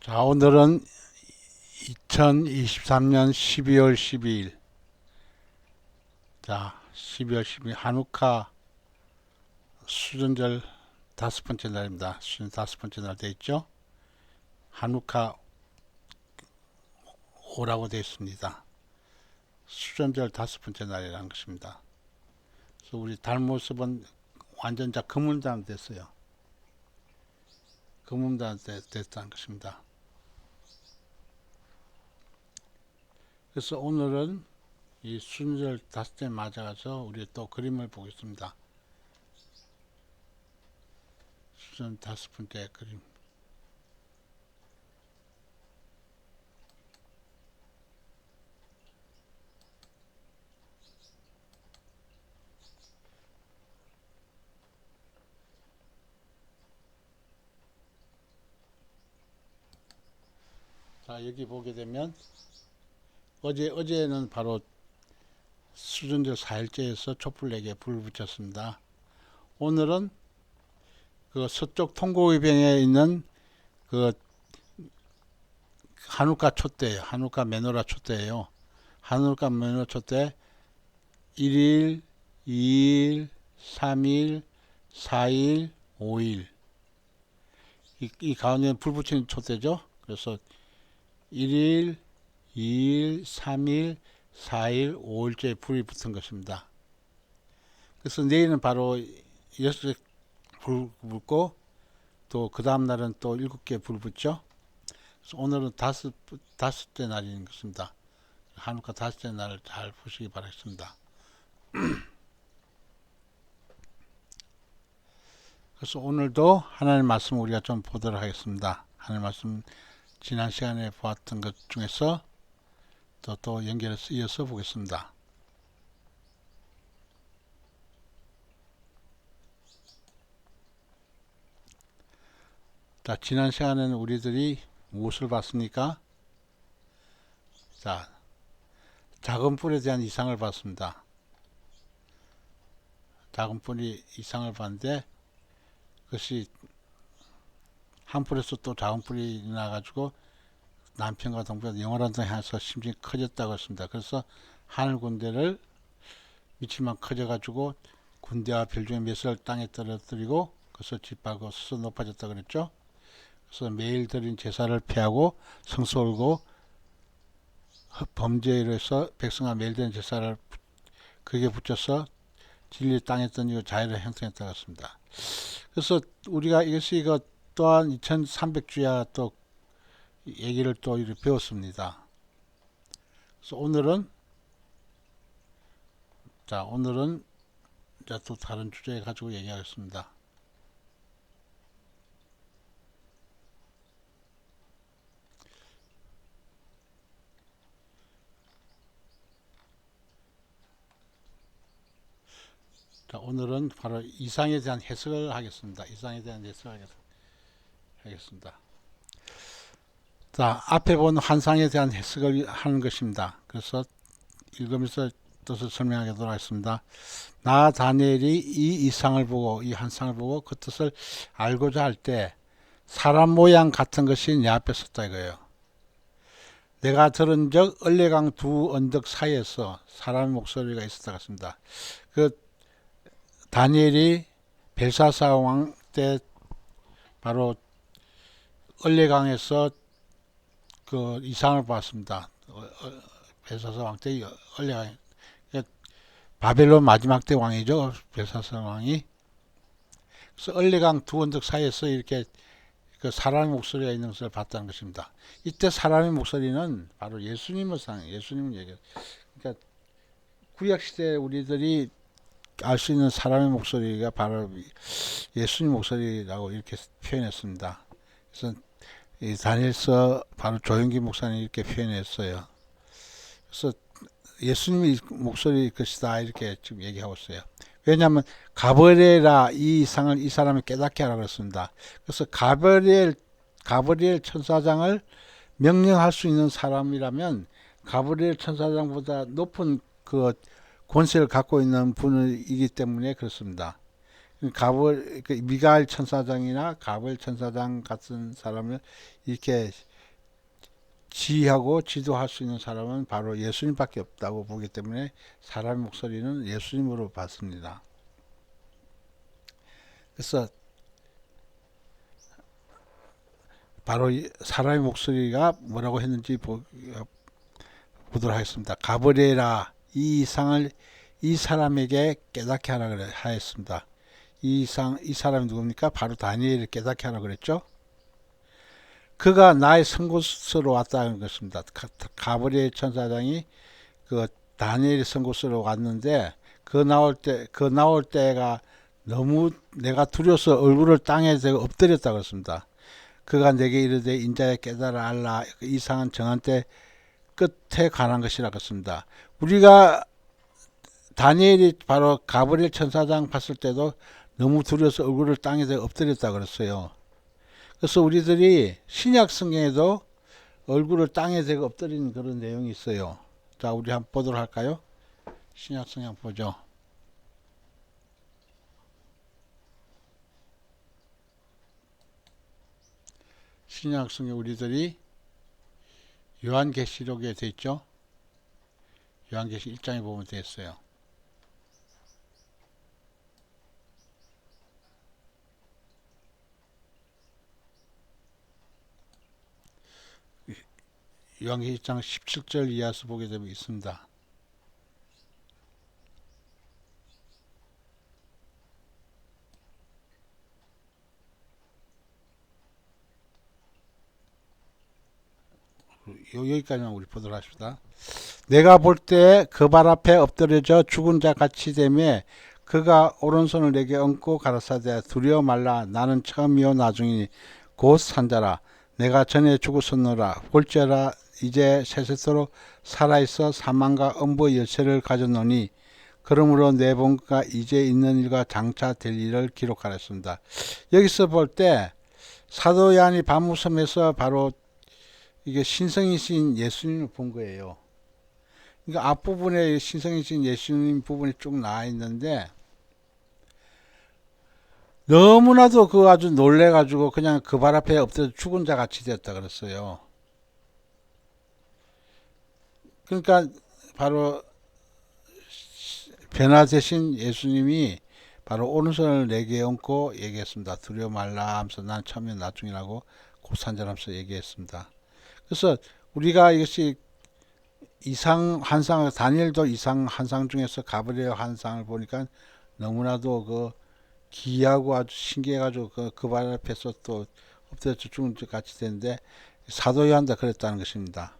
자, 오늘은 2023년 12월 12일. 자, 12월 12일 한우카 수전절 다섯 번째 날입니다. 수전 다섯 번째 날 돼 있죠? 한우카 오라고 되어 있습니다. 수전절 다섯 번째 날이라는 것입니다. 그래서 우리 달 모습은 완전 자 금운단 됐어요. 금운단 됐다는 것입니다. 그래서 오늘은 이 수전절 다섯째 맞아가서 우리 또 그림을 보겠습니다. 수전 다섯 번째 그림. 자, 여기 보게 되면 어제는 바로 수전절 4일째에서 촛불에게 불을 붙였습니다. 오늘은 그 서쪽 통곡의병에 있는 그 한우카 촛대예요. 한우카 메노라 촛대예요. 한우카 메노라 촛대 1일, 2일, 3일, 4일, 5일 이 가운데 불 붙이는 촛대죠. 그래서 1일, 2일, 3일, 4일, 5일째 불이 붙은 것입니다. 그래서 내일은 바로 6개 불 붙고 또 그 다음 날은 또 7개 불 붙죠. 그래서 오늘은 다섯째 날인 것입니다. 한우카 다섯째 날을 잘 보시기 바라겠습니다. 그래서 오늘도 하나님 말씀 우리가 좀 보도록 하겠습니다. 하나님 말씀 지난 시간에 보았던 것 중에서 또 연결해서 이어서 보겠습니다. 자, 지난 시간에는 우리들이 무엇을 봤습니까? 자, 작은 뿔에 대한 이상을 봤습니다. 작은 뿔이 이상을 봤는데 그것이 한 뿔에서 또 작은 뿔이 나가지고 남편과 동편 영원한도 향해서 심증이 커졌다고 했습니다. 그래서 하늘 군대를 미칠 만큼 커져가지고 군대와 별종의 мет을 땅에 떨어뜨리고 그래서 짓밟고 스스로 높아졌다고 그랬죠. 그래서 매일 드린 제사를 피하고 성소올고 범죄로 해서 백성과 매일 드린 제사를 그게 붙여서 진리 땅에 던지고 자유를 형성했다고 했습니다. 그래서 우리가 이거 또한 2300주야 또 얘기를 또 이렇게 배웠습니다. 그래서 오늘은 또 다른 주제 가지고 얘기하겠습니다. 자, 오늘은 바로 이상에 대한 해석을 하겠습니다. 이상에 대한 해석을 하겠습니다. 자, 앞에 본 환상에 대한 해석을 하는 것입니다. 그래서 읽으면서 뜻을 설명하도록 하겠습니다. 나 다니엘이 이 이상을 보고 이 환상을 보고 그 뜻을 알고자 할 때 사람 모양 같은 것이 내 앞에 섰다 이거예요. 내가 들은 적 얼레강 두 언덕 사이에서 사람의 목소리가 있었다 같습니다. 그 다니엘이 벨사사 왕 때 바로 얼레강에서 그 이상을 봤습니다. 벨사사 왕 때 얼레강 바벨론 마지막 때 왕이죠. 벨사사 왕이. 그래서 얼레강 두 언덕 사이에서 이렇게 그 사람의 목소리가 있는 것을 봤다는 것입니다. 이때 사람의 목소리는 바로 예수님을 예수님을 얘기해요. 그러니까 구약 시대 우리들이 알 수 있는 사람의 목소리가 바로 예수님 목소리라고 이렇게 표현했습니다. 그래서 이 다니엘서 바로 조영기 목사님이 이렇게 표현했어요. 그래서 예수님의 목소리 것이다 이렇게 지금 얘기하고 있어요. 왜냐하면 가브리엘아 이 이상을 이 사람이 깨닫게 하라고 했습니다. 그래서 가브리엘 천사장을 명령할 수 있는 사람이라면 가브리엘 천사장보다 높은 그 권세를 갖고 있는 분이기 때문에 그렇습니다. 미가엘 천사장이나 가브리엘 천사장 같은 사람을 이렇게 지휘하고 지도할 수 있는 사람은 바로 예수님밖에 없다고 보기 때문에 사람의 목소리는 예수님으로 받습니다. 그래서 바로 사람의 목소리가 뭐라고 했는지 보도록 하겠습니다. 가버리라, 이 이상을 이 사람에게 깨닫게 하라 그래 하였습니다. 이 사람이 누굽니까? 바로 다니엘을 깨닫게 하라 그랬죠. 그가 나의 선 곳으로 왔다는 것입니다. 가브리엘 천사장이 그 다니엘의 선 곳으로 왔는데 그 나올 때가 너무 내가 두려워서 얼굴을 땅에 대고 엎드렸다 그랬습니다. 그가 내게 이르되 인자에 깨달아 알라, 이상은 정한 때 끝에 관한 것이라 그랬습니다. 우리가 다니엘이 바로 가브리엘 천사장 봤을 때도 너무 두려워서 얼굴을 땅에 대고 엎드렸다 그랬어요. 그래서 우리들이 신약 성경에도 얼굴을 땅에 대고 엎드리는 그런 내용이 있어요. 자, 우리 한번 보도록 할까요? 신약 성경 보죠. 신약 성경 우리들이 요한계시록에 돼 있죠. 요한계시 1장에 보면 돼 있어요. 요한계시 1장 17절 이하에서 보게 되면 있습니다. 여기까지만 우리 보도록 합시다. 내가 볼 때 그 발 앞에 엎드려져 죽은 자 같이 되매 그가 오른손을 내게 얹고 가라사대 두려워 말라, 나는 처음이요 나중이니 곧 산자라. 내가 전에 죽었었노라. 볼지어라 이제 세세토로 살아있어 사망과 음부의 열쇠를 가졌노니 그러므로 내 본가 이제 있는 일과 장차 될 일을 기록하였습니다. 여기서 볼 때 사도 요한이 밤무섬에서 바로 이게 신성이신 예수님을 본 거예요. 그러니까 앞부분에 신성이신 예수님 부분이 쭉 나와 있는데 너무나도 그 아주 놀래가지고 그냥 그 발 앞에 엎드려 죽은 자 같이 됐다 그랬어요. 그러니까 바로 변화되신 예수님이 바로 오른손을 내게 얹고 얘기했습니다. 두려워 말라 하면서 난 처음에 나중이라고 곧산절하면서 얘기했습니다. 그래서 우리가 이것이 이상 환상, 다니엘도 이상 환상 중에서 가브리엘 환상을 보니까 너무나도 그 기이하고 아주 신기해가지고 그 발 앞에서 또 엎드려 죽은 것 같이 되는데 사도 요한도 그랬다는 것입니다.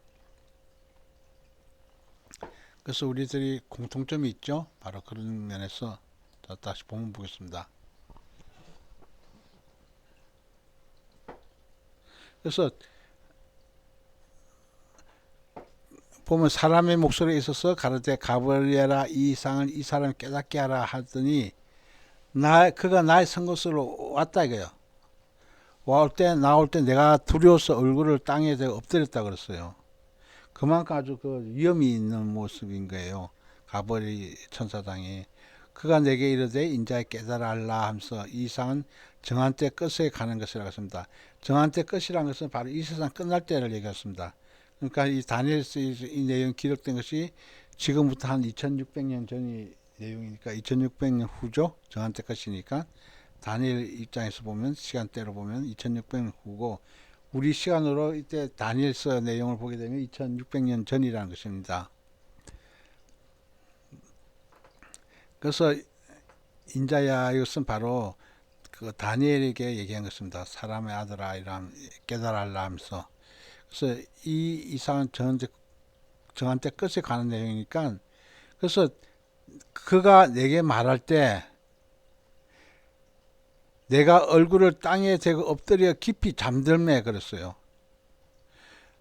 그래서 우리들이 공통점이 있죠. 바로 그런 면에서 다시 본문 보겠습니다. 그래서 보면 사람의 목소리에 있어서 가르되 가버리라, 이 이상을 이 사람 깨닫게 하라 하더니 그가 나의 선 곳으로 왔다 이거요. 나올 때 내가 두려워서 얼굴을 땅에 대고 엎드렸다 그랬어요. 그만큼 아주 그 위험이 있는 모습인 거예요. 가버리 천사장이 그가 내게 이르되 인자에 깨달아 알라 하면서 이 이상은 정한 때 끝에 가는 것이라고 했습니다. 정한 때 끝이라는 것은 바로 이 세상 끝날 때를 얘기했습니다. 그러니까 이 다니엘서 이 내용 기록된 것이 지금부터 한 2600년 전이 내용이니까 2600년 후죠. 정한 때 것이니까 다니엘 입장에서 보면 시간대로 보면 2600년 후고 우리 시간으로 이때 다니엘서 내용을 보게 되면 2600년 전이라는 것입니다. 그래서 인자야 이것은 바로 그 다니엘에게 얘기한 것입니다. 사람의 아들아 이람 깨달아라 하면서. 그래서 이 이상은 정한 때 끝에 가는 내용이니까 그래서 그가 내게 말할 때 내가 얼굴을 땅에 대고 엎드려 깊이 잠들매 그랬어요.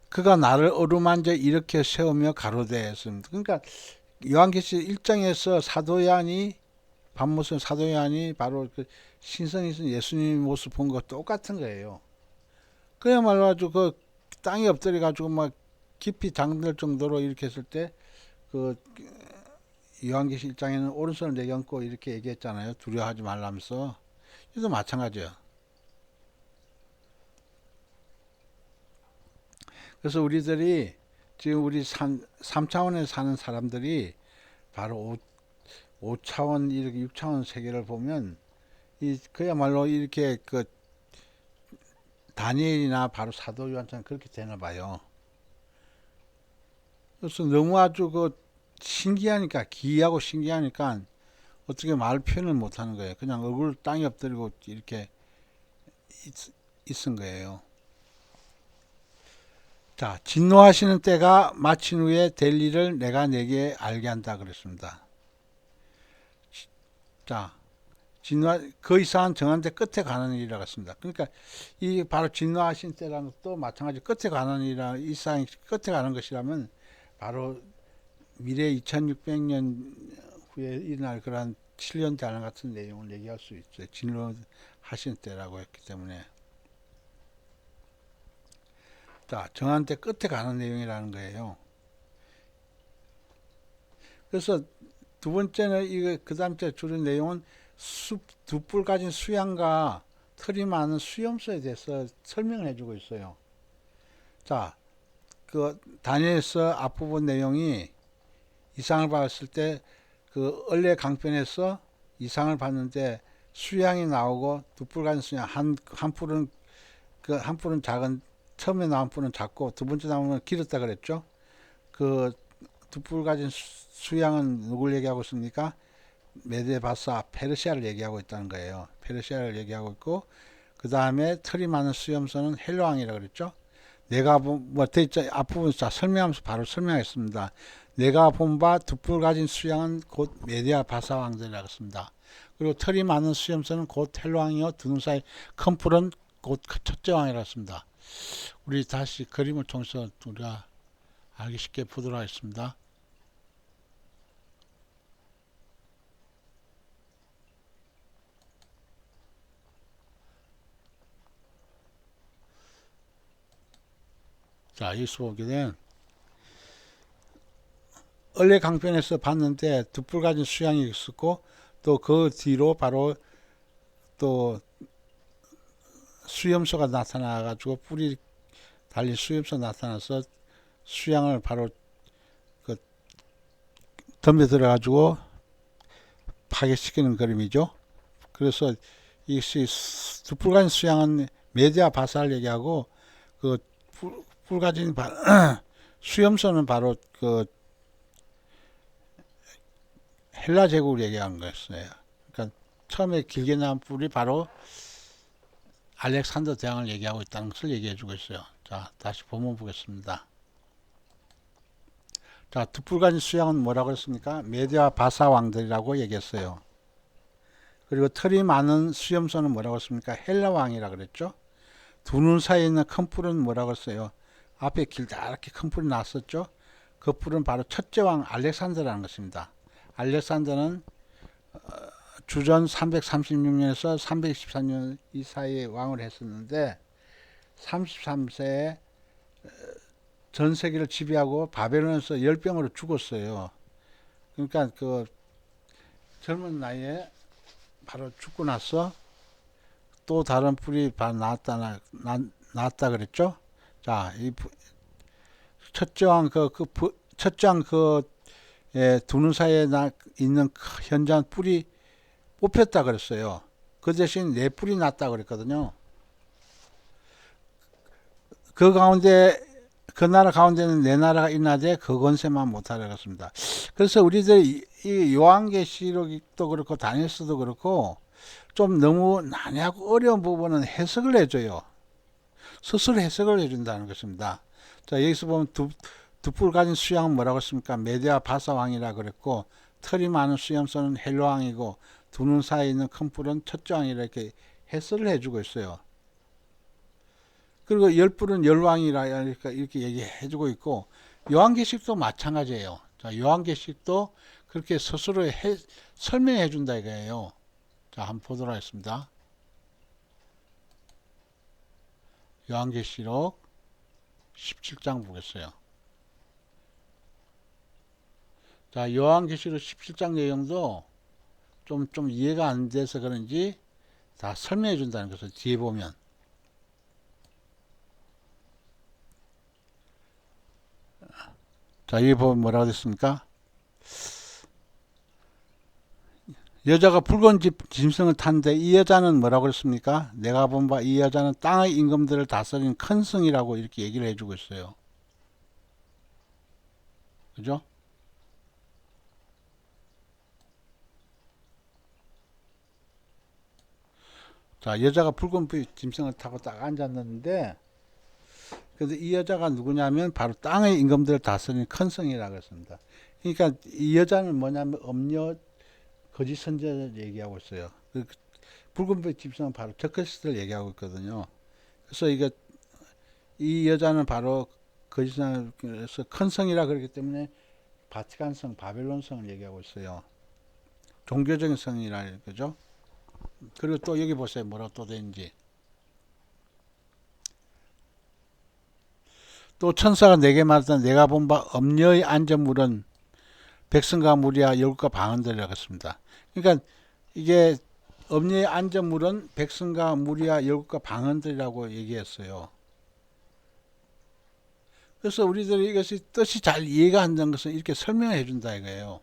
그가 나를 어루만져 일으켜 세우며 가로되 했습니다. 그러니까 요한계시 1장에서 사도 요한이 밤무슨 사도 요한이 바로 그 신성이신 예수님 모습 본 거 똑같은 거예요. 그야말로 아주 그 땅에 엎드려 가지고 막 깊이 잠들 정도로 이렇게 했을 때 그 요한계시 1장에는 오른손을 내게 얹고 이렇게 얘기했잖아요. 두려워하지 말라면서. 이도 마찬가지예요. 그래서 우리들이 지금 우리 3차원에 사는 사람들이 바로 5차원, 이렇게 6차원 세계를 보면 그야말로 이렇게 그 다니엘이나 바로 사도 요한처럼 그렇게 되나 봐요. 그래서 너무 아주 그 신기하니까, 기이하고 신기하니까 어떻게 말 표현을 못 하는 거예요. 그냥 얼굴 땅에 엎드리고 이렇게 있은 거예요. 자, 진노하시는 때가 마친 후에 될 일을 내가 내게 알게 한다 그랬습니다. 자, 그 이상은 정한데 끝에 가는 일이라고 했습니다. 그러니까 이 바로 진노하신 때라는 것도 마찬가지 끝에 가는 일이라, 이상이 끝에 가는 것이라면 바로 미래 2600년 후에 일어날 그러한 7년 대환 같은 내용을 얘기할 수 있어요. 진노하신 때라고 했기 때문에. 자, 정한 때 끝에 가는 내용이라는 거예요. 그래서 두 번째는 이거 그 다음 째 줄인 내용은 두 뿔 가진 수양과 털이 많은 수염소에 대해서 설명을 해주고 있어요. 자, 그 다니엘서 앞부분 내용이 이상을 봤을 때 그 언례 강편에서 이상을 봤는데 수양이 나오고 두 뿔 가진 수양, 한 뿔은 한 뿔은 작은, 처음에 나온 뿔은 작고 두 번째 나오면 길었다 그랬죠. 그 두 뿔 가진 수양은 누굴 얘기하고 있습니까? 메데바사 페르시아를 얘기하고 있다는 거예요. 페르시아를 얘기하고 있고, 그 다음에 털이 많은 수염소는 헬로 왕이라고 그랬죠. 내가 뭐 앞부분 설명하면서 바로 설명하겠습니다. 내가 본 바 두 뿔 가진 수양은 곧 메디아 바사 왕들이라고 했습니다. 그리고 털이 많은 수염소는 곧 헬로 왕이요, 두 눈 사이 큰 뿔은 곧 첫째 왕이라고 했습니다. 우리 다시 그림을 통해서 우리가 알기 쉽게 보도록 하겠습니다. 자, 여기서 보게 되면 언례 강편에서 봤는데 두 뿔 가진 수양이 있었고, 또 그 뒤로 바로 또 수염소가 나타나가지고 뿔이 달린 수염소 나타나서 수양을 바로 그 덤벼들어가지고 파괴시키는 그림이죠. 그래서 이 두 뿔 가진 수양은 메디아 바사를 얘기하고, 그 뿔 가진 수염소는 바로 그 헬라 제국을 얘기한 거였어요. 그러니까 처음에 길게 나온 뿔이 바로 알렉산더 대왕을 얘기하고 있다는 것을 얘기해 주고 있어요. 자, 다시 본문 보겠습니다. 자, 두 뿔 가진 수양은 뭐라고 했습니까? 메디아 바사 왕들이라고 얘기했어요. 그리고 털이 많은 수염소는 뭐라고 했습니까? 헬라 왕이라고 그랬죠. 두 눈 사이에 있는 큰 뿔은 뭐라고 했어요? 앞에 길다랗게 큰 뿔이 났었죠. 그 뿔은 바로 첫째 왕 알렉산더라는 것입니다. 알렉산더는 주전 336년에서 324년 이 사이에 왕을 했었는데 33세에 전 세계를 지배하고 바벨론에서 열병으로 죽었어요. 그러니까 그 젊은 나이에 바로 죽고 나서 또 다른 뿔이 나왔다 그랬죠. 자, 이 첫째 왕 첫째 왕 두 눈 사이에 있는 현저한 뿔이 뽑혔다 그랬어요. 그 대신 네 뿔이 났다 그랬거든요. 그 가운데 그 나라 가운데는 네 나라가 있나되 그 권세만 못하라 그랬습니다. 그래서 우리들이 이 요한계시록도 그렇고 다니엘서도 그렇고 좀 너무 난해하고 어려운 부분은 해석을 해줘요. 스스로 해석을 해준다는 것입니다. 자, 여기서 보면 두 뿔 가진 수양은 뭐라고 했습니까? 메디아 바사 왕이라 그랬고, 털이 많은 수염소는 헬로 왕이고, 두 눈 사이에 있는 큰 뿔은 첫째 왕이라 이렇게 해설을 해주고 있어요. 그리고 열 뿔은 열왕이라 이렇게 얘기해주고 있고, 요한계시록도 마찬가지예요. 자, 요한계시록도 그렇게 스스로 설명해 준다 이거예요. 자, 한번 보도록 하겠습니다. 요한계시록 17장 보겠어요. 자, 요한계시록 17장 내용도 좀 이해가 안 돼서 그런지 다 설명해 준다는 것을 뒤에 보면. 자, 여기 보면 뭐라고 됐습니까? 여자가 붉은 짐승을 탔는데 이 여자는 뭐라고 그랬습니까? 내가 본 바 이 여자는 땅의 임금들을 다스린 큰 성이라고 이렇게 얘기를 해주고 있어요. 그죠? 자, 여자가 붉은 짐승을 타고 딱 앉았는데, 그래서 이 여자가 누구냐면 바로 땅의 임금들을 다스린 큰 성이라고 했습니다. 그러니까 이 여자는 뭐냐면 음녀 거짓 선지자를 얘기하고 있어요. 그 붉은 짐승은 바로 저크리스트를 얘기하고 있거든요. 그래서 이 여자는 바로 거짓선에서 큰 성이라 그러기 때문에 바티칸 성, 바벨론 성을 얘기하고 있어요. 종교적인 성이라 그죠? 그리고 또 여기 보세요. 뭐라고 또 되는지. 또 천사가 내게 말하다 내가 본 바 엄녀의 안전물은 백성과 무리와 열국과 방언들이라고 했습니다. 그러니까 이게 엄녀의 안전물은 백성과 무리와 열국과 방언들이라고 얘기했어요. 그래서 우리들이 이것이 뜻이 잘 이해가 안 되는 것은 이렇게 설명해 준다 이거예요.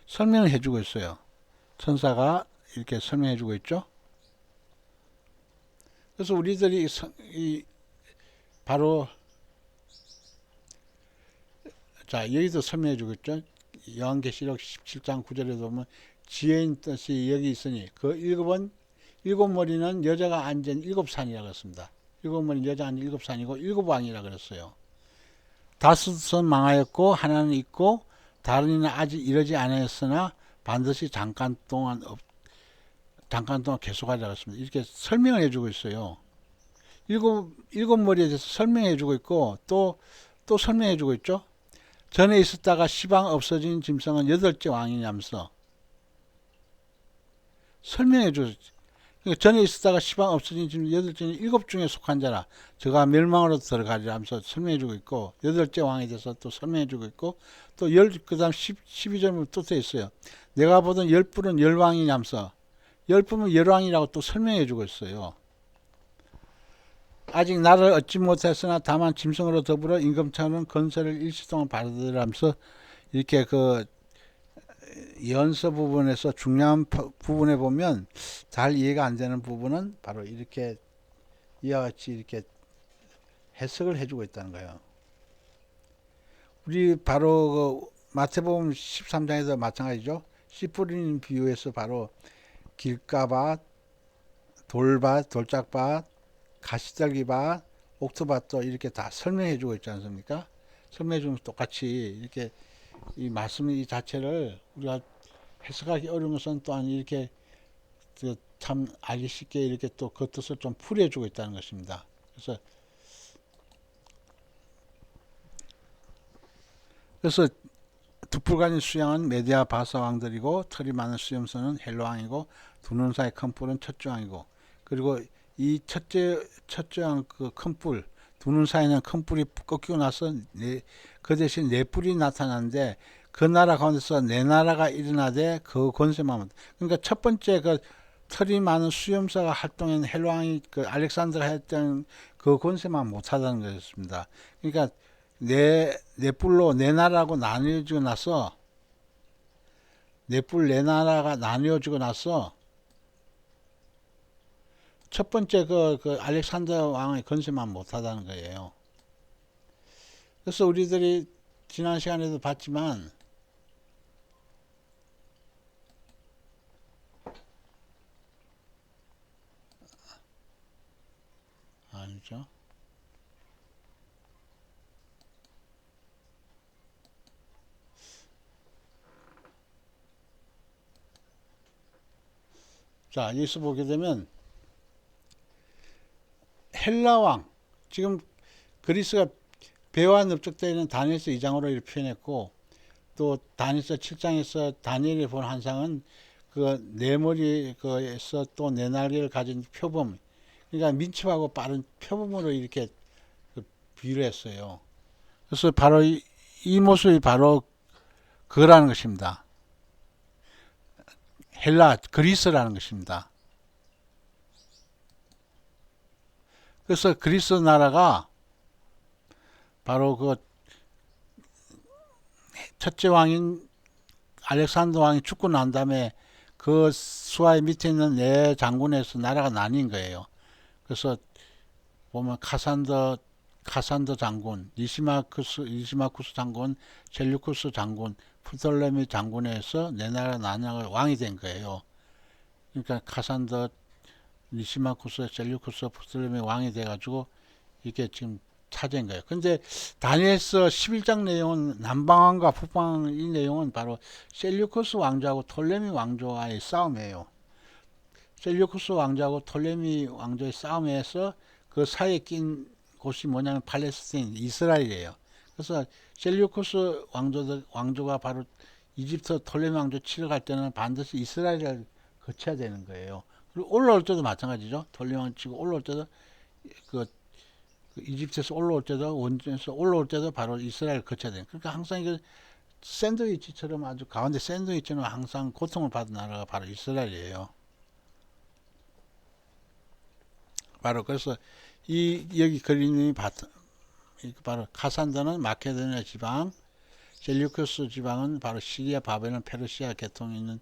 설명을 해주고 있어요. 천사가 이렇게 설명해 주고 있죠. 그래서 우리들이 바로 자 여기도 설명해 주고 있죠. 요한계시록 17장 9절에 보면 지혜인 뜻이 여기 있으니 그 일곱 머리는 여자가 앉은 일곱 산이라고 했습니다. 일곱 머리는 여자가 앉은 일곱 산이고 일곱 왕이라고 그랬어요. 다섯은 망하였고 하나는 있고 다른 이는 아직 이르지 않았으나 반드시 잠깐 동안 계속하리라고 했습니다. 이렇게 설명을 해주고 있어요. 일곱 머리에 대해서 설명해주고 있고 또 설명해주고 있죠. 전에 있었다가 시방 없어진 짐승은 여덟째 왕이냐면서 설명해주고 그러니까 전에 있었다가 시방 없어진 짐승 여덟째는 일곱 중에 속한 자라 저가 멸망으로 들어가리라 하면서 설명해주고 있고 여덟째 왕에 대해서 또 설명해주고 있고 또 그 다음 12절부터 또 돼 있어요. 내가 보던 열뿔은 열왕이냐면서 열뿔은 열왕이라고 또 설명해주고 있어요. 아직 나를 얻지 못했으나 다만 짐승으로 더불어 임금처럼 건설을 일시동안 받으라면서 이렇게 그 연서 부분에서 중요한 부분에 보면 잘 이해가 안 되는 부분은 바로 이렇게 이와 같이 이렇게 해석을 해주고 있다는 거예요. 우리 바로 그 마태복음 13장에서 마찬가지죠. 씨 뿌리는 비유에서 바로 길가밭, 돌밭, 돌짝밭, 가시떨기밭, 옥토밭도 이렇게 다 설명해 주고 있지 않습니까? 설명해 주면 똑같이 이렇게 이 말씀 이 자체를 우리가 해석하기 어려운 것은 또한 이렇게 참 알기 쉽게 이렇게 또 그 뜻을 좀 풀어주고 있다는 것입니다. 그래서 두뿔간인 수양은 메디아 바사 왕들이고 털이 많은 수염선은 헬로 왕이고 두 눈 사이 큰 뿔은 첫째 왕이고 그리고 이 첫째 왕 그 큰 뿔, 두 눈 사이는 큰 뿔이 꺾이고 나서 그 대신 네 뿔이 나타나는데 그 나라 가운데서 네 나라가 일어나되 그 권세만 그러니까 첫 번째 그 털이 많은 수염사가 활동한 헬로 왕이 그 알렉산더가 했던 그 권세만 못하다는 것이었습니다. 그러니까 네 뿔로 네 나라고 나뉘어지고 나서 네 뿔 네 나라가 나뉘어지고 나서 첫 번째 그 알렉산더 왕의 건세만 못하다는 거예요. 그래서 우리들이 지난 시간에도 봤지만 아니죠. 자, 여기서 보게 되면 헬라 왕 지금 그리스가 배와 넓적되어 있는 다니엘서 2장으로 이렇게 표현했고 또 다니엘서 7장에서 다니엘이 본 환상은 그 네 머리에서 또 네 날개를 가진 표범 그러니까 민첩하고 빠른 표범으로 이렇게 비유를 했어요. 그래서 바로 이 모습이 바로 그거라는 것입니다. 헬라 그리스라는 것입니다. 그래서 그리스 나라가 바로 그 첫째 왕인 알렉산더 왕이 죽고 난 다음에 그 수하의 밑에 있는 네 장군에서 나라가 나뉜 거예요. 그래서 보면 카산더 장군, 리시마쿠스 장군, 셀류쿠스 장군, 프톨레미 장군에서 네 나라 나눠 왕이 된 거예요. 그러니까 카산더, 리시마쿠스, 셀류쿠스, 프톨레미 왕이 돼가지고 이게 지금 차지한 거예요. 근데 다니엘서 11장 내용은 남방왕과 북방왕 이 내용은 바로 셀류쿠스 왕조하고 톨레미 왕조와의 싸움이에요. 셀류쿠스 왕조하고 톨레미 왕조의 싸움에서 그 사이에 낀 곳이 뭐냐면 팔레스타인, 이스라엘이에요. 그래서 셀류쿠스 왕조가 바로 이집트 톨레미 왕조 치러 갈 때는 반드시 이스라엘을 거쳐야 되는 거예요. 그리고 올라올 때도 마찬가지죠. 톨레미 왕 치고 올라올 때도 그 이집트에서 올라올 때도 원전에서 올라올 때도 바로 이스라엘을 거쳐야 돼요. 그러니까 항상 이게 샌드위치처럼 아주 가운데 샌드위치는 항상 고통을 받은 나라가 바로 이스라엘이에요. 바로 그래서 여기 그림이 바로 카산더는 마케도니아 지방, 셀류쿠스 지방은 바로 시리아, 바벨론, 페르시아 계통이 있는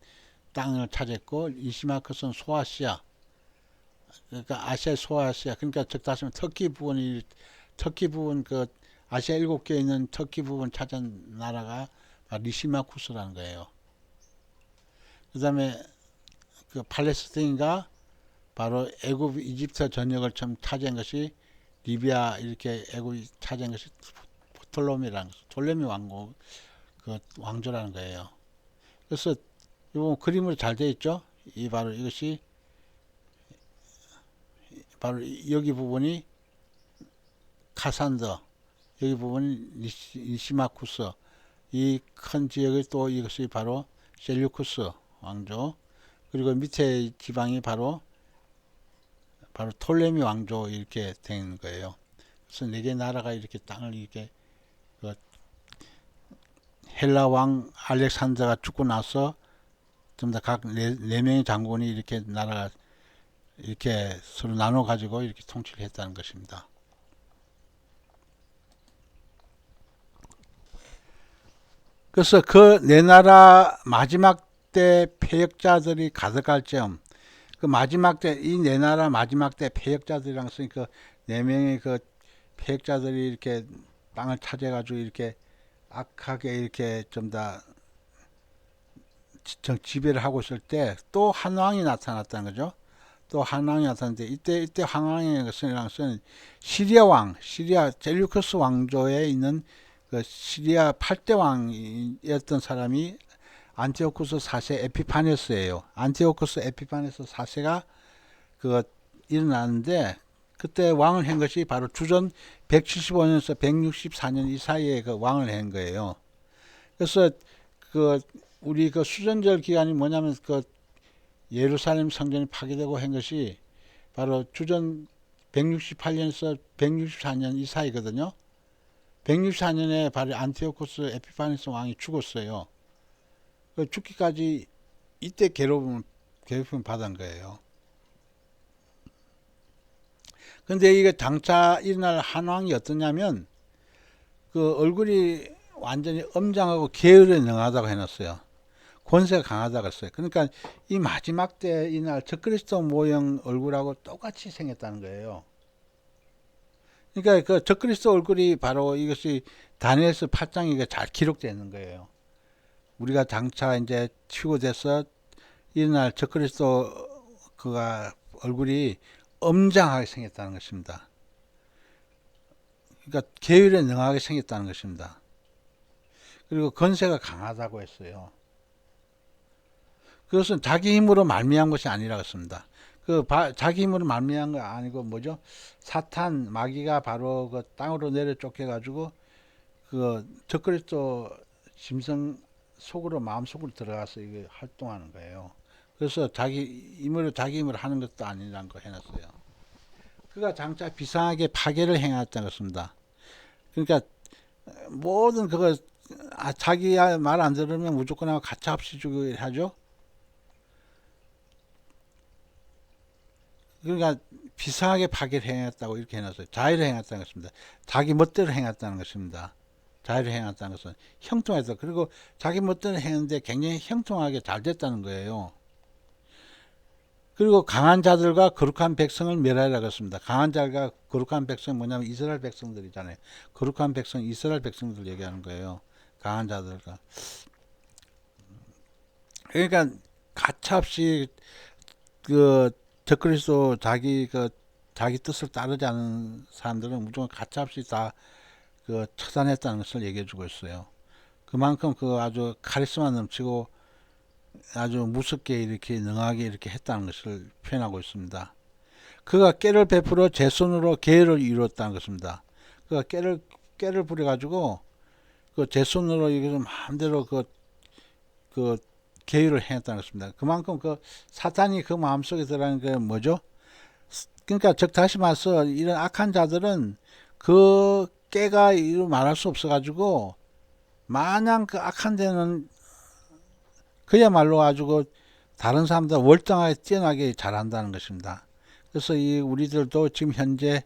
땅을 차지했고, 리시마쿠스는 소아시아, 그러니까 아시아 소아시아, 그러니까 즉 다시 말하면 터키 부분 그 아시아 7개 있는 터키 부분 차지한 나라가 리시마쿠스라는 거예요. 그 다음에 그 팔레스타인과 바로 애굽, 이집트 전역을 처음 차지한 것이 리비아 이렇게 애굽이 차지한 것이 프톨레미라는 거죠. 톨레미 왕국 그 왕조라는 거예요. 그래서 이 그림으로 잘 되어 있죠. 이 바로 이것이 바로 여기 부분이 카산더, 여기 부분이 리시마쿠스, 이 큰 지역이 또 이것이 바로 셀류쿠스 왕조, 그리고 밑에 지방이 바로 톨레미 왕조 이렇게 된 거예요. 그래서 네 개 나라가 이렇게 땅을 이렇게 그 헬라 왕 알렉산더가 죽고 나서 전부 다 각 네 명의 장군이 이렇게 나라가 이렇게 서로 나눠 가지고 이렇게 통치를 했다는 것입니다. 그래서 그 네 나라 마지막 때 패역자들이 가득할 점, 그 마지막 때 이 네 나라 마지막 때 패역자들이랑 쓰니 그 네 명의 그 패역자들이 이렇게 땅을 차지해 가지고 이렇게 악하게 이렇게 좀 다 지배를 하고 있을 때 또 한 왕이 나타났다는 거죠. 또 한 왕이 나타났는데 이때 한 왕의 것은 시리아 왕, 시리아 셀류쿠스 왕조에 있는 그 시리아 8대 왕이었던 사람이 안티오쿠스 4세 에피파네스예요. 안티오쿠스 에피파네스 4세가 그 일어났는데 그때 왕을 한 것이 바로 주전 175년에서 164년 이 사이에 그 왕을 한 거예요. 그래서 그 우리 그 수전절 기간이 뭐냐면 그 예루살렘 성전이 파괴되고 한 것이 바로 주전 168년에서 164년 이 사이거든요. 164년에 바로 안티오코스 에피파네스 왕이 죽었어요. 그 죽기까지 이때 괴롭힘을 받은 거예요. 근데 이게 장차 일어날 한 왕이 어떠냐면 그 얼굴이 완전히 엄장하고 계율에 능하다고 해놨어요. 권세가 강하다고 했어요. 그러니까 이 마지막 때 이날 적그리스도 모형 얼굴하고 똑같이 생겼다는 거예요. 그러니까 그 적그리스도 얼굴이 바로 이것이 다니엘서 8장에 잘 기록되어 있는 거예요. 우리가 장차 이제 치유돼서 이날 적그리스도 그가 얼굴이 엄장하게 생겼다는 것입니다. 그러니까 계율에 능하게 생겼다는 것입니다. 그리고 권세가 강하다고 했어요. 그것은 자기 힘으로 말미암은 것이 아니라고 했습니다. 자기 힘으로 말미암은 거 아니고 뭐죠? 사탄 마귀가 바로 그 땅으로 내려 쫓겨 가지고 그 적그리스도 심성 속으로 마음속으로 들어가서 이게 활동하는 거예요. 그래서 자기 힘으로 하는 것도 아니라는 거 해놨어요. 그가 장차 비상하게 파괴를 행했다는 것입니다. 그러니까 모든 그거 자기 말 안 들으면 무조건 하고 가차없이 주고 하죠. 그러니까 비상하게 파괴를 행했다고 이렇게 해놨어요. 자의를 행했다는 것입니다. 자기 멋대로 행했다는 것입니다. 자해를 행했다는 것은 형통해서, 그리고 자기 멋대로 했는데 굉장히 형통하게 잘 됐다는 거예요. 그리고 강한 자들과 거룩한 백성을 멸하리라고 했습니다. 강한 자들과 거룩한 백성은 뭐냐면 이스라엘 백성들이잖아요. 거룩한 백성, 이스라엘 백성들 얘기하는 거예요. 강한 자들과. 그러니까 가차없이 그 적그리스도 자기 뜻을 따르지 않은 사람들은 무조건 가차없이 다 그 처단했다는 것을 얘기해주고 있어요. 그만큼 그 아주 카리스마 넘치고 아주 무섭게 이렇게 능하게 이렇게 했다는 것을 표현하고 있습니다. 그가 깨를 베풀어 제 손으로 계를 이루었다는 것입니다. 그가 깨를 부려가지고 그 제 손으로 이거 마음대로 그 계율을 행했다는 것입니다. 그만큼 그 사탄이 그 마음속에 들어가는 게 뭐죠? 그러니까 즉 다시 말해서 이런 악한 자들은 그 깨가 이루 말할 수 없어가지고 마냥 그 악한 데는 그야말로 가지고 다른 사람들 월등하게 뛰어나게 잘한다는 것입니다. 그래서 이 우리들도 지금 현재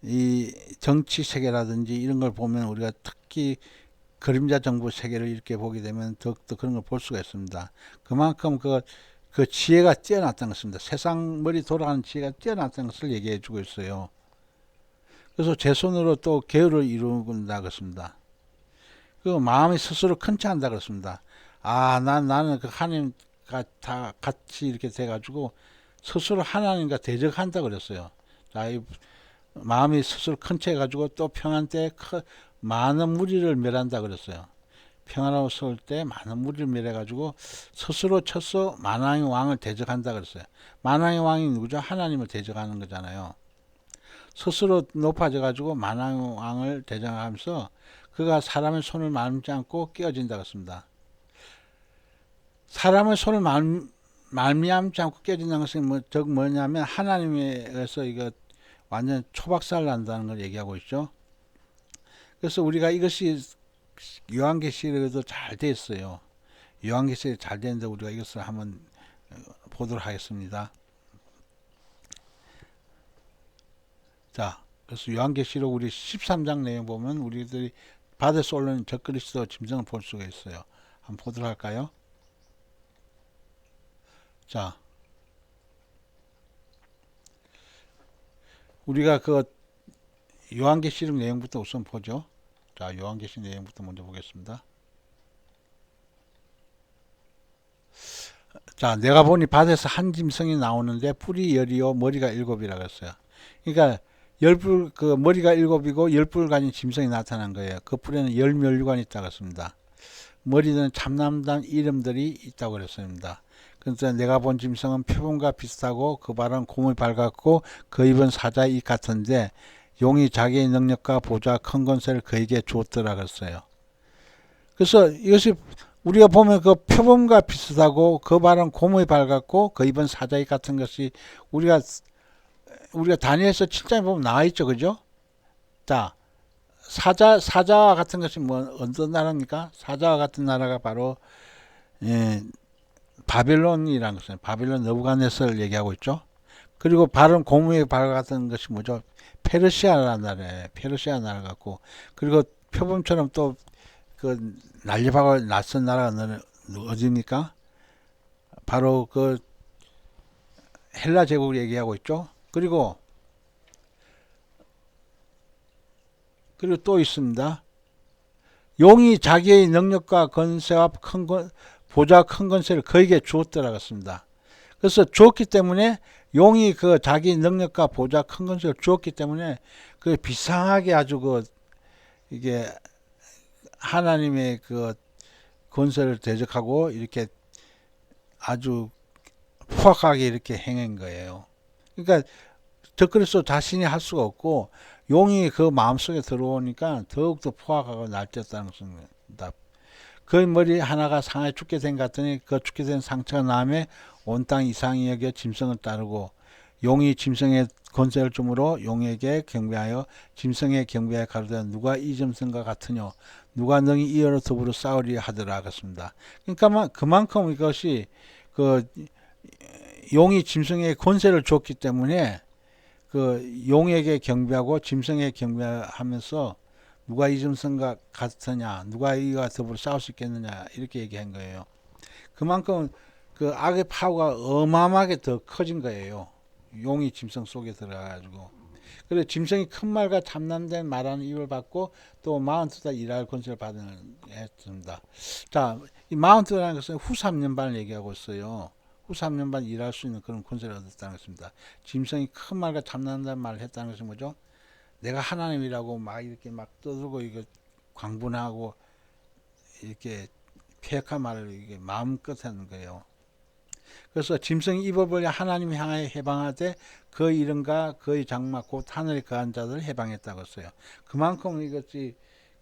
이 정치 세계라든지 이런 걸 보면 우리가 특히 그림자 정부 세계를 이렇게 보게 되면 더욱더 그런 걸 볼 수가 있습니다. 그만큼 그 지혜가 뛰어났다는 것입니다. 세상 머리 돌아가는 지혜가 뛰어났다는 것을 얘기해 주고 있어요. 그래서 제 손으로 또 계율을 이룬다 그렇습니다. 그 마음이 스스로 큰체한다 그렇습니다. 나는 그 하나님과 다 같이 이렇게 돼가지고 스스로 하나님과 대적한다 그랬어요. 자, 이 마음이 스스로 큰체해가지고 또 평안 때 많은 무리를 멸한다 그랬어요. 평안하고 때 많은 무리를 멸해가지고 스스로 쳐서 만왕의 왕을 대적한다 그랬어요. 만왕의 왕이 누구죠? 하나님을 대적하는 거잖아요. 스스로 높아져가지고 만왕의 왕을 대적하면서 그가 사람의 손을 말미지 않고 깨어진다 그랬습니다. 사람의 손을 말미암지 않고 깨어진다는 것은 뭐냐면 하나님에 의해서 이거 완전 초박살 난다는 걸 얘기하고 있죠. 그래서 우리가 이것이 요한계시록에도 잘 돼 있어요. 요한계시록이 잘 되는데 우리가 이것을 한번 보도록 하겠습니다. 자, 그래서 요한계시록 우리 13장 내용 보면 우리들이 바다에서 올라오는 적그리스도 짐승을 볼 수가 있어요. 한번 보도록 할까요? 자, 우리가 그 요한계시록 내용부터 우선 보죠. 자, 요한계시록 내용부터 먼저 보겠습니다. 자, 내가 보니 바다에서 한 짐승이 나오는데 뿔이 10이요 머리가 7이라고 했어요. 그러니까 그 머리가 7이고 10뿔 가진 짐승이 나타난 거예요. 그 뿔에는 10면류관이 있다고 했습니다. 머리는 참남단 이름들이 있다고 그랬습니다. 그래서 내가 본 짐승은 표범과 비슷하고 그 발은 곰의 발 같고 그 입은 사자의 입 같은데 용이 자기의 능력과 보좌 큰 권세를 그에게 주었더라 그랬어요. 그래서 이것이 우리가 보면 그 표범과 비슷하고 그 발은 곰의 발 같고 그 입은 사자의 입 같은 것이 우리가 다니엘서 7장에 보면 나와 있죠. 그죠? 자, 사자와 같은 것이 어떤 나라입니까? 사자와 같은 나라가 바로 바벨론이라는 것은 바벨론 느부갓네살을 얘기하고 있죠. 그리고 발은 곰의 발 같은 것이 뭐죠? 페르시아라는 나라예요. 페르시아 나라 같고, 그리고 표범처럼 또 그 난립하고 낯선 나라가 어디입니까? 바로 그 헬라 제국을 얘기하고 있죠. 그리고 또 있습니다. 용이 자기의 능력과 권세와 보좌 큰 권세를 그에게 주었더라고 했습니다. 그래서 주었기 때문에 용이 그 자기 능력과 보좌 큰 권세를 주었기 때문에 그 비상하게 아주 이게 하나님의 그 권세를 대적하고 이렇게 아주 포악하게 이렇게 행한 거예요. 그러니까 적그리스도 자신이 할 수가 없고 용이 그 마음속에 들어오니까 더욱더 포악하고 날뛰었다는 것입니다. 그 머리 하나가 상하에 죽게 된 것 같더니 그 죽게 된 상처가 남에 온 땅 이상히 여겨 짐승을 따르고 용이 짐승의 권세를 주므로 용에게 경배하여 짐승의 경배에 가로되 누가 이 짐승과 같으뇨 누가 능히 이어로 더불어 싸우리 하더라 그렇습니다. 그러니까 그만큼 이것이 그 용이 짐승의 권세를 줬기 때문에 그 용에게 경배하고 짐승에 경배하면서 누가 이 짐승과 같으냐, 누가 이와 더불어 싸울 수 있겠느냐, 이렇게 얘기한 거예요. 그만큼 그 악의 파워가 어마어마하게 더 커진 거예요. 용이 짐승 속에 들어가가지고. 그래 짐승이 큰 말과 참남된 말하는 입을 받고 또 42달 일할 권세를 받은 했습니다. 자, 이 42라는 것은 후 3년반을 얘기하고 있어요. 후 3년반 일할 수 있는 그런 권세를 얻었다는 것입니다. 짐승이 큰 말과 참남된 말을 했다는 것은 뭐죠? 내가 하나님이라고 막 이렇게 막 떠들고 이거 광분하고 이렇게 폐역한 말을 이게 마음껏 하는 거예요. 그래서 짐승이 입을 벌려 하나님 향하여 해방하되 그 이름과 그의 장막 곧 하늘에 거한 자들을 해방했다고 했어요. 그만큼 이것이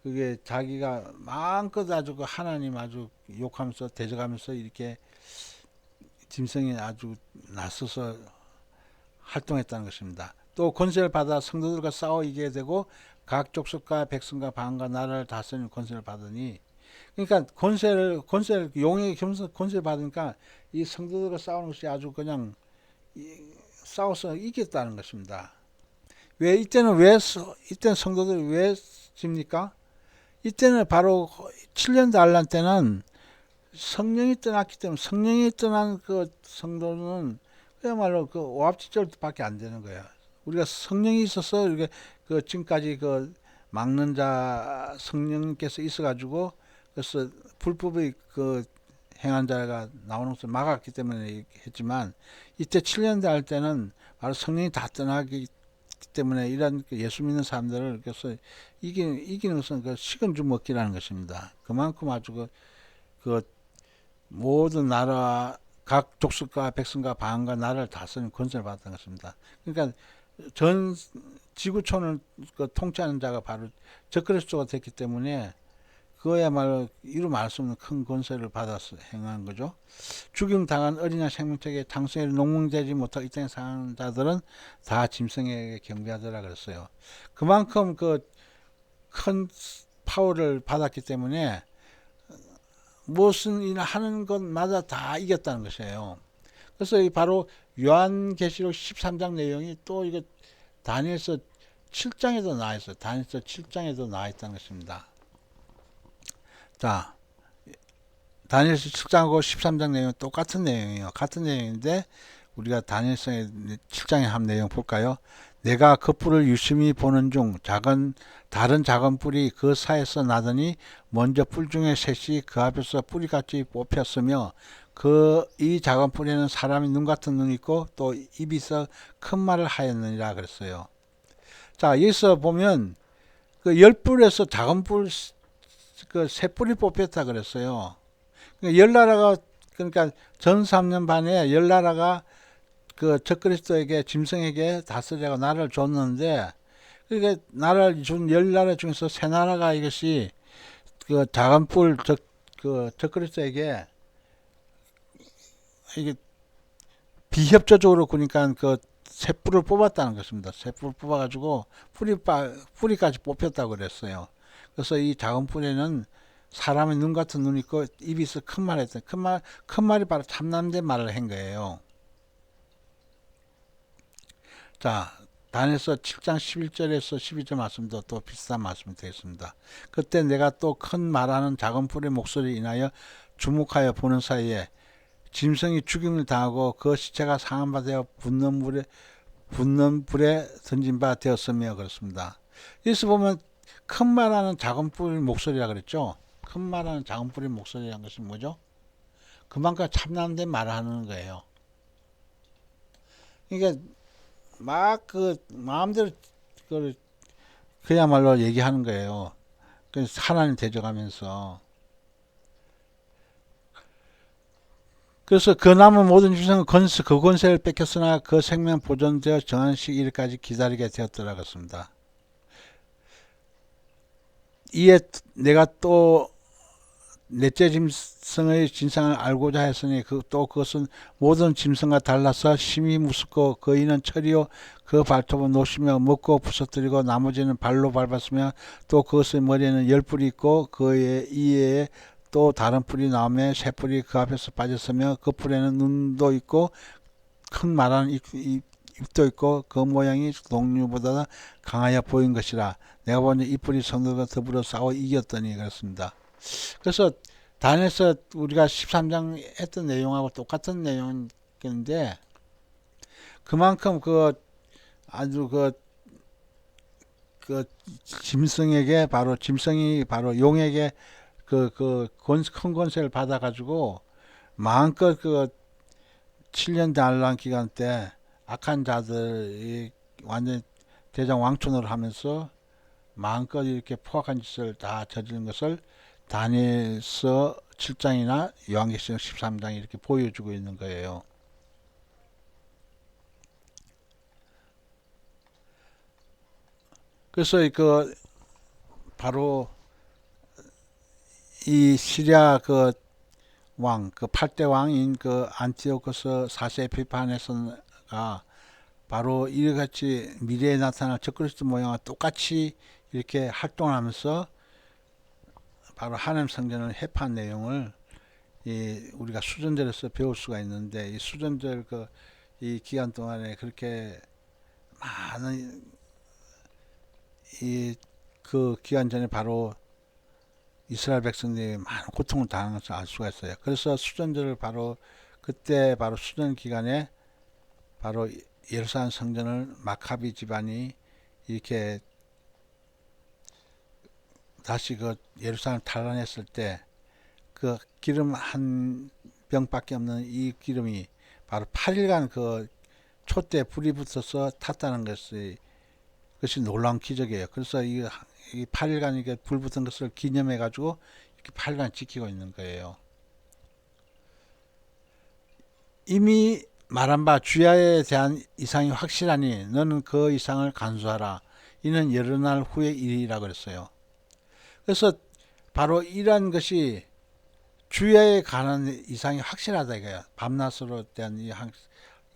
그게 자기가 마음껏 아주 그 하나님 아주 욕하면서 대적하면서 이렇게 짐승이 아주 나서서 활동했다는 것입니다. 또 권세를 받아 성도들과 싸워 이기게 되고 각 족속과 백성과 방과 나라를 다스리는 권세를 받으니, 그러니까 권세를 용의 겸손 권세를 받으니까 이 성도들과 싸우는 것이 아주 그냥 싸워서 이겼다는 것입니다. 왜 이때는 성도들이 왜 집니까? 이때는 바로 7년 달란 때는 성령이 떠났기 때문에, 성령이 떠난 그 성도는 그야말로 그 오합지졸밖에 안 되는 거야. 우리가 성령이 있어서 이렇게 그 지금까지 그 막는 자 성령께서 있어가지고, 그래서 불법의 그 행한 자가 나오는 것을 막았기 때문에 했지만, 이때 7년 달 때는 바로 성령이 다 떠나기 때문에 이런 예수 믿는 사람들을 그래서 이기는 것은 그 식은 죽 먹기라는 것입니다. 그만큼 아주 그 모든 나라 각 족속과 백성과 방과 나라를 다스리는 권세를 받았던 것입니다. 그러니까 전 지구촌을 그 통치하는 자가 바로 적그리스도가 됐기 때문에 그야말로 이루 말할 수 없는 큰 권세를 받아서 행한 거죠. 죽임당한 어린양 생명체에 장성에 농멍되지 못하고 이 땅에 사는 자들은 다 짐승에게 경배하더라 그랬어요. 그만큼 그 큰 파워를 받았기 때문에 무슨 일 하는 것마다 다 이겼다는 것이에요. 그래서 바로 요한계시록 13장 내용이 또 이거 다니엘서 7장에도 나와 있어요. 다니엘서 7장에도 나와 있다는 것입니다. 자, 다니엘서 7장하고 13장 내용은 똑같은 내용이에요. 같은 내용인데 우리가 다니엘서 7장에 한 내용 볼까요? 내가 그 뿔을 유심히 보는 중 다른 작은 뿔이 그 사이에서 나더니 먼저 뿔 중에 셋이 그 앞에서 뿌리같이 뽑혔으며 이 작은 뿔에는 사람이 눈 같은 눈이 있고 또 입이 있어 큰 말을 하였느니라 그랬어요. 자, 여기서 보면 그 열 뿔에서 작은 뿔 그 세 뿔이 뽑혔다 그랬어요. 그러니까 열 나라가, 그러니까 전 3년 반에 열 나라가 그 적그리스도에게 짐승에게 다스리라고 나라를 줬는데, 그러니까 나라를 준 열 나라 중에서 세 나라가 이것이 그 작은 뿔 그 적그리스도에게 이게 비협조적으로 그러니까 그 새 뿔을 뽑았다는 것입니다. 새 뿔을 뽑아가지고 뿌리까지 뽑혔다고 그랬어요. 그래서 이 작은 뿔에는 사람의 눈 같은 눈이 있고 입이 있어 큰 말을 했어요. 큰 말이 바로 참남된 말을 한 거예요. 자, 다니엘서 7장 11절에서 12절 말씀도 또 비슷한 말씀이 되겠습니다. 그때 내가 또 큰 말하는 작은 뿔의 목소리를 인하여 주목하여 보는 사이에 짐승이 죽임을 당하고 그 시체가 상한 바 되어 붙는 불에 던진 바 되었으며 그렇습니다. 여기서 보면 큰 말하는 작은 뿔의 목소리라 그랬죠. 큰 말하는 작은 뿔의 목소리라는 것이 뭐죠? 그만큼 참남된 말을 하는 거예요. 그러니까 막 그 마음대로 그야말로 얘기하는 거예요. 그래서 하나님 대적하면서. 그래서 그 남은 모든 짐승은 그 권세를 뺏겼으나 그 생명 보존되어 정한 시일까지 기다리게 되었더라 그랬습니다. 이에 내가 또 넷째 짐승의 진상을 알고자 했으니 또 그것은 모든 짐승과 달라서 심히 무섭고 그이는 철이요 그 발톱은 노시며 먹고 부서뜨리고 나머지는 발로 밟았으며 또 그것의 머리에는 10뿔이 있고 그의 이에 또 다른 뿔이 나오며 새 뿔이 그 앞에서 빠졌으며 그 뿔에는 눈도 있고 큰 말하는 입도 있고 그 모양이 동류보다 강하여 보인 것이라 내가 보니 이 뿔이 성들과 더불어 싸워 이겼더니 그렇습니다. 그래서 단에서 우리가 13장 했던 내용하고 똑같은 내용인데 그만큼 그 아주 그 짐승이 바로 용에게 큰 권세를 받아가지고 마음껏 7년 단란 기간 때 악한 자들이 완전 대장 왕촌을 하면서 마음껏 이렇게 포악한 짓을 다 저지른 것을 다니엘서 7장이나 요한계시록 13장이 이렇게 보여주고 있는 거예요. 그래서 바로 이 시리아 왕, 8대 왕인 안티오코스 4세 비판에서가 바로 이같이 미래에 나타날 적그리스도 모양과 똑같이 이렇게 활동하면서 바로 하나님 성전을 해판 내용을 우리가 수전절에서 배울 수가 있는데 이 수전절 이 기간 동안에 그렇게 많은 기간 전에 바로 이스라엘 백성들이 많은 고통을 당하는 것을 알 수가 있어요. 그래서 수전절을 그때 수전 기간에 바로 예루살렘 성전을 마카비 집안이 이렇게 다시 예루살렘 탈환했을 때 기름 한 병밖에 없는 이 기름이 바로 8일간 촛대에 불이 붙어서 탔다는 것이 놀라운 기적이에요. 그래서 이 8일간 이게 불 붙은 것을 기념해 가지고 이렇게 8일간 지키고 있는 거예요. 이미 말한 바 주야에 대한 이상이 확실하니 너는 그 이상을 간수하라. 이는 여러 날 후의 일이라 그랬어요. 그래서 바로 이러한 것이 주야에 관한 이상이 확실하다 이거예요. 밤낮으로 대한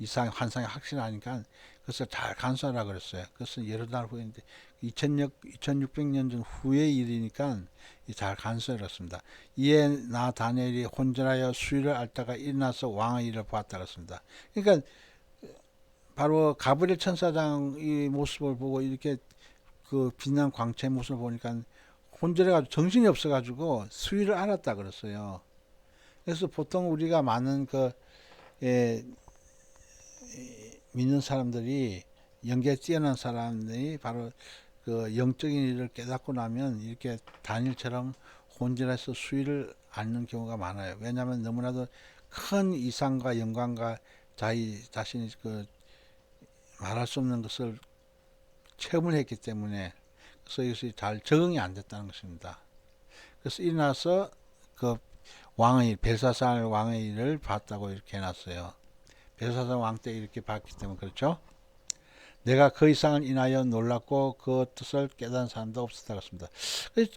이상 환상이 확실하니까 그것을 잘 간수하라 그랬어요. 그것은 여러 날 후인데 2600년 전 후의 일이니까 잘 간수하라 그랬습니다. 이에 나 다니엘이 혼전하여 수위를 앓다가 일어나서 왕의 일을 보았다 그랬습니다. 그러니까 바로 가브리엘 천사장의 모습을 보고 이렇게 빛난 광채의 모습을 보니까 혼절해가지고 정신이 없어가지고 수위를 알았다 그랬어요. 그래서 보통 우리가 많은 믿는 사람들이 영계에 뛰어난 사람들이 바로 영적인 일을 깨닫고 나면 이렇게 다니엘처럼 혼절해서 수위를 앓는 경우가 많아요. 왜냐하면 너무나도 큰 이상과 영광과 자신이 말할 수 없는 것을 체험을 했기 때문에 그래서 이것이 잘 적응이 안 됐다는 것입니다. 그래서 일어나서 벨사살 왕의 일을 봤다고 이렇게 해놨어요. 벨사살 왕 때 이렇게 봤기 때문에 그렇죠. 내가 그 이상을 인하여 놀랐고 그 뜻을 깨달은 사람도 없었다 그랬습니다.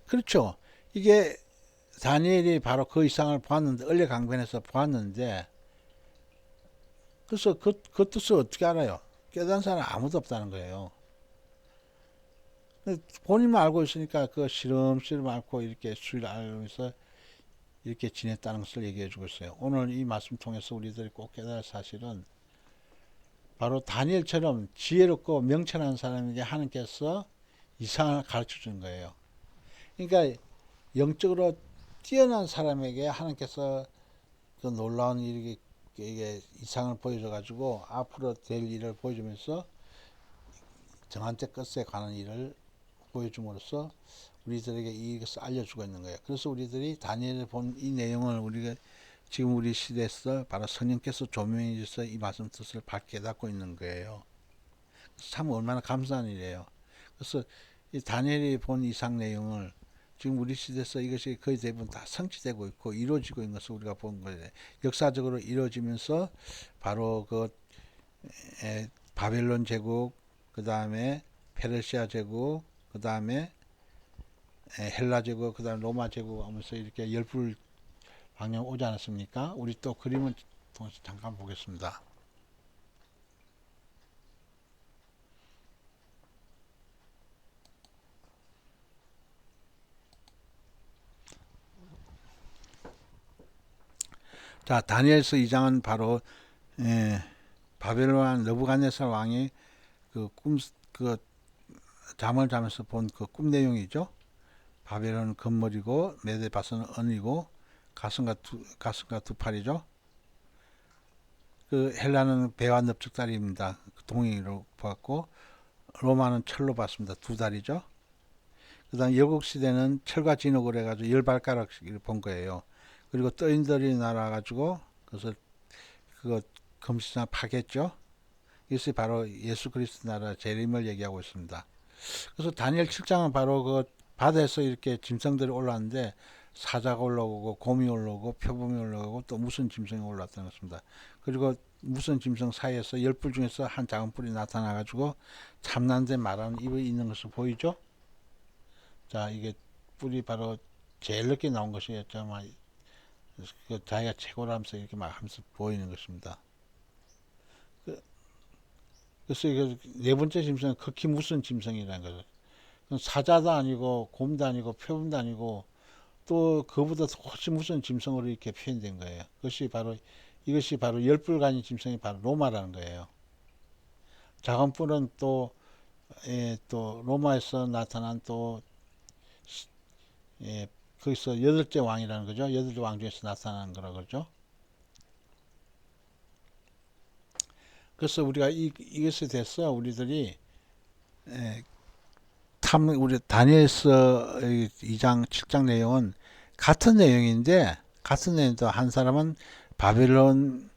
그렇죠. 이게 다니엘이 바로 그 이상을 보았는데 얼레 강변에서 보았는데 그래서 그 뜻을 어떻게 알아요? 깨달은 사람 아무도 없다는 거예요. 본인만 알고 있으니까 시름시름 앓고 이렇게 수위를 알면서 이렇게 지냈다는 것을 얘기해 주고 있어요. 오늘 이 말씀 통해서 우리들이 꼭 깨달을 사실은 바로 다니엘처럼 지혜롭고 명철한 사람에게 하나님께서 이상을 가르쳐 주는 거예요. 그러니까 영적으로 뛰어난 사람에게 하나님께서 놀라운 이게 이상을 보여줘 가지고 앞으로 될 일을 보여주면서 정한 때 끝에 관한 일을 보여줌으로써 우리들에게 이것을 알려주고 있는 거예요. 그래서 우리들이 다니엘을 본 이 내용을 우리가 지금 우리 시대에서 바로 성령께서 조명해 주셔서 이 말씀 뜻을 밝게 깨닫고 있는 거예요. 참 얼마나 감사한 일이에요. 그래서 이 다니엘이 본 이상 내용을 지금 우리 시대에서 이것이 거의 대부분 다 성취되고 있고 이루어지고 있는 것을 우리가 본 거예요. 역사적으로 이루어지면서 바로 바벨론 제국, 그 다음에 페르시아 제국, 그 다음에 헬라 제국, 그 다음에 로마 제국 하면서 이렇게 열불 방향 오지 않았습니까? 우리 또 그림을 통해서 잠깐 보겠습니다. 자, 다니엘서 2장은 바로 바벨론 느부갓네살 왕이 그 잠을 자면서 본 그 꿈 내용이죠. 바벨론은 금머리고 메데바스는 은이고 가슴과 두 팔이죠. 그 헬라는 배와 넓적다리입니다. 동이로 보았고 로마는 철로 봤습니다. 두 다리죠. 그 다음 열국 시대는 철과 진흙으로 해가지고 열 발가락을 본 거예요. 그리고 떠인들이 날아가지고 그래서 그거 금시장 파겠죠. 이것이 바로 예수 그리스도 나라 재림을 얘기하고 있습니다. 그래서 다니엘 7장은 바로 그 바다에서 이렇게 짐승들이 올라왔는데 사자가 올라오고 곰이 올라오고 표범이 올라오고 또 무슨 짐승이 올라왔다는 것입니다. 그리고 무슨 짐승 사이에서 열 뿔 중에서 한 작은 뿔이 나타나가지고 참난데 말하는 입이 있는 것을 보이죠. 자, 이게 뿔이 바로 제일 늦게 나온 것이었죠. 그 자기가 최고라면서 이렇게 막 하면서 보이는 것입니다. 그래서 이게 네 번째 짐승은 극히 무슨 짐승이라는 거죠. 사자도 아니고 곰도 아니고 표범도 아니고 또 그보다 훨씬 무슨 짐승으로 이렇게 표현된 거예요. 이것이 바로 열뿔간의 짐승이 바로 로마라는 거예요. 작은 뿔은 또 로마에서 나타난 거기서 여덟째 왕이라는 거죠. 여덟째 왕 중에서 나타나는 거라 그러죠. 그래서 우리가 이것에 대해서 우리들이 우리 다니엘서 2장 7장 내용은 같은 내용인데 한 사람은 바벨론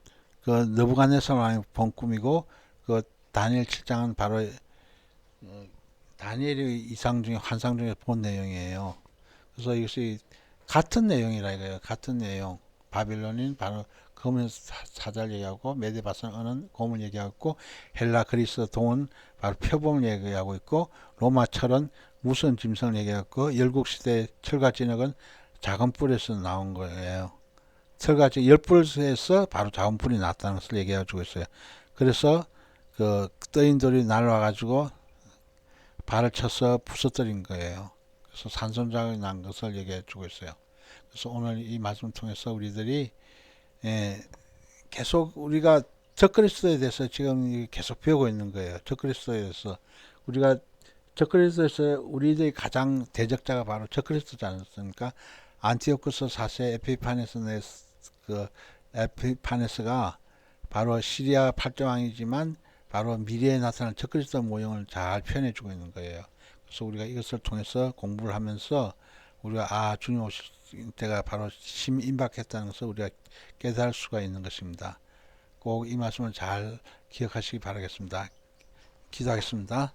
그 느부갓네살 왕이 본 꿈이고 그 다니엘 7장은 바로 다니엘의 이상 중에 환상 중에 본 내용이에요. 그래서 이것이 같은 내용이라 이거예요. 같은 내용. 바빌론인 바로 검은 사자를 얘기하고 메데바스는 은은 곰을 얘기하고 헬라 그리스 동은 바로 표범을 얘기하고 있고 로마 철은 무슨 짐승을 얘기하고 열국시대 철과 진흙은 작은 뿔에서 나온 거예요. 철과 진흙 열뿔에서 바로 작은 뿔이 났다는 것을 얘기해 주고 있어요. 그래서 그 떠인돌이 날아와가지고 발을 쳐서 부서뜨린 거예요. 그래서 산손장이 난 것을 얘기해 주고 있어요. 그래서 오늘 이 말씀을 통해서 우리들이 계속 우리가 적그리스도에 대해서 지금 계속 배우고 있는 거예요. 적그리스도에 대해서 적그리스도에서 우리들의 가장 대적자가 바로 적그리스도지 않습니까? 안티오쿠스 4세 에피파네스가 바로 시리아 8대 왕이지만 바로 미래에 나타날 적그리스도 모형을 잘 표현해주고 있는 거예요. 그래서 우리가 이것을 통해서 공부를 하면서 우리가 주님 오실 때가 바로 임박했다는 것을 우리가 깨달을 수가 있는 것입니다. 꼭 이 말씀을 잘 기억하시기 바라겠습니다. 기도하겠습니다.